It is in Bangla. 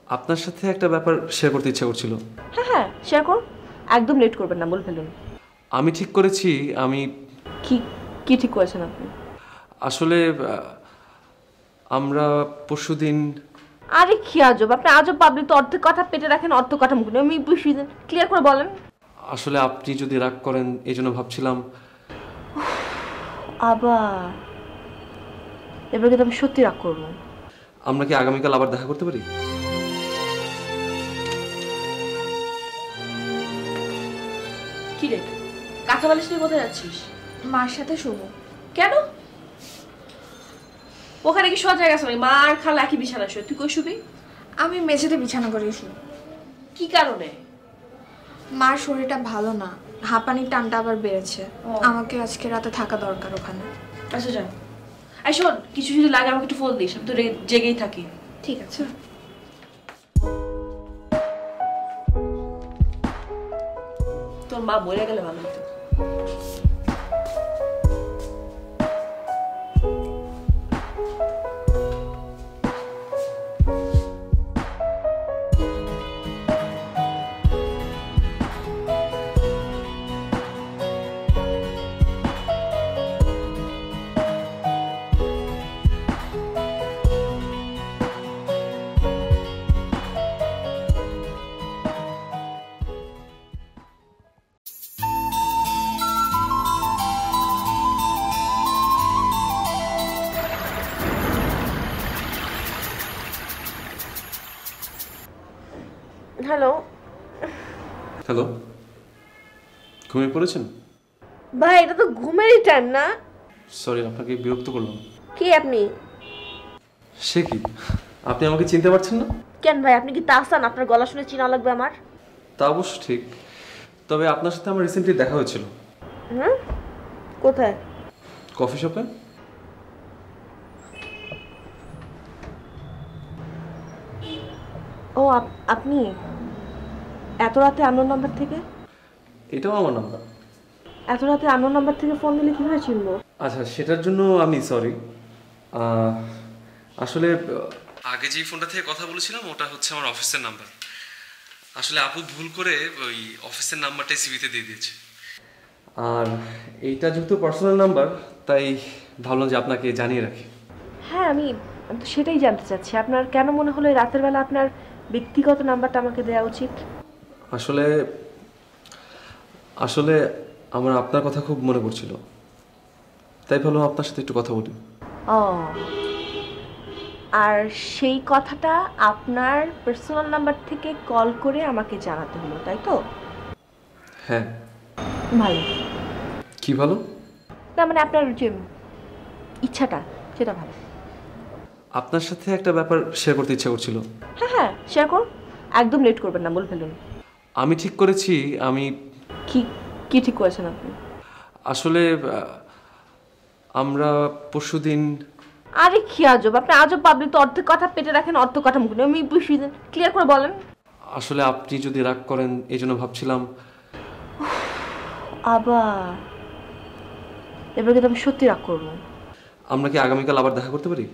আপনার সাথে একটা ব্যাপার শেয়ার করতে ইচ্ছা করছিল। হ্যাঁ হ্যাঁ, শেয়ার করুন। একদম লেট করবেন না, বলে ফেলুন। আমি ঠিক করেছি আমি কি কি ঠিক করেছেন আপনি? আসলে আমরা পরশুদিন। আরে কি আজব, আপনি আজব পাবলিক তো অর্ধেক কথা পেটে রাখেন, অর্ধ কথা মুখে। আমি বুঝিয়ে ক্লিয়ার করে বলেন। আসলে আপনি যদি রাগ করেন এই জন্য ভাবছিলাম। আবার এবার কিন্তু আমি সত্যি রাগ করবো। আমরা কি আগামীকাল আবার দেখা করতে পারি? কি রে, কাঁথা বালিশ নিয়ে কোথায় যাচ্ছিস? মার সাথে শুবো। কেন? ওখানে কি শোয়া জায়গা আছে নাকি? মা আর খালা একই বিছানা শুয়ে, তুই কই শুবি? আমি মেঝেতে বিছানা করে শুই। কি কারণে? মার শরীরটা ভালো না, হাঁপানির টানটা আবার বেড়েছে। আমাকে আজকে রাতে থাকা দরকার ওখানে। আচ্ছা যা। এই শোন, কিছু যদি লাগে আমাকে একটু ফোন দিস, আমি তো জেগেই থাকি। ঠিক আছে। তোর মা মরে গেলে ভালো হতো। হ্যালো হ্যালো, ঘুমিয়ে পড়েছেন? ভাই, এটা তো ঘুমেরই টাইম না। সরি, আপনাকে বিরক্ত করলাম। কি আপনি? সে কি, আপনি আমাকে চিনতে পারছেন না? কেন ভাই, আপনি কি তাহসান? আপনার গলা শুনে চিনা লাগবে আমার? তা অবশ্য ঠিক, তবে আপনার সাথে আমার রিসেন্টলি দেখা হয়েছিল। হুম? কোথায়? কফি শপে। ও, আপনি এত রাতে আননোন নাম্বার থেকে? এটাও আমার নাম্বার। এত রাতে আননোন নাম্বার থেকে ফোন দিলে কিভাবে চিনবো? আচ্ছা, সেটার জন্য আমি সরি। আসলে আগে যেই ফোনটা থেকে কথা বলেছিলাম ওটা হচ্ছে আমার অফিসের নাম্বার। আসলে আপু ভুল করে ওই অফিসের নাম্বারটাই সিভিতে দিয়ে দিয়েছে। আর এইটা যেহেতু পার্সোনাল নাম্বার, তাই ভাবলাম যে আপনাকে জানিয়ে রাখি। হ্যাঁ, আমি তো সেটাই জানতে চাচ্ছি, আপনার কেন মনে হলো এই রাতের বেলা আপনার ব্যক্তিগত নাম্বারটা আমাকে দেওয়া উচিত? আসলে আসলে আমার আপনার কথা খুব মনে পড়ছিল, তাই ভাবলাম আপনার সাথে একটু কথা বলি। ও, আর সেই কথাটা আপনার পার্সোনাল নাম্বার থেকে কল করে আমাকে জানাতে হলো, তাই তো? হ্যাঁ। ভালো। কি ভালো? না মানে আপনার যে ইচ্ছাটা, সেটা ভালো। আপনার সাথে একটা ব্যাপার শেয়ার করতে ইচ্ছা করছিল। হ্যাঁ হ্যাঁ, শেয়ার করুন। একদম লেট করবেন না, বলে ফেলুন। আমি ঠিক করেছি আমি। কি কি ঠিক করেছেন আপনি? আসলে আমরা পরশুদিন। আরে কি আজব, আপনি আজব পাবলিক তো অর্ধেক কথা পেটে রাখেন, অর্ধ কথা মুখে। আমি বুঝিয়ে ক্লিয়ার করে বলেন। আসলে আপনি যদি রাগ করেন এই জন্য ভাবছিলাম। আবার এবার কিন্তু আমি সত্যি রাগ করবো। আমরা কি আগামীকাল আবার দেখা করতে পারি?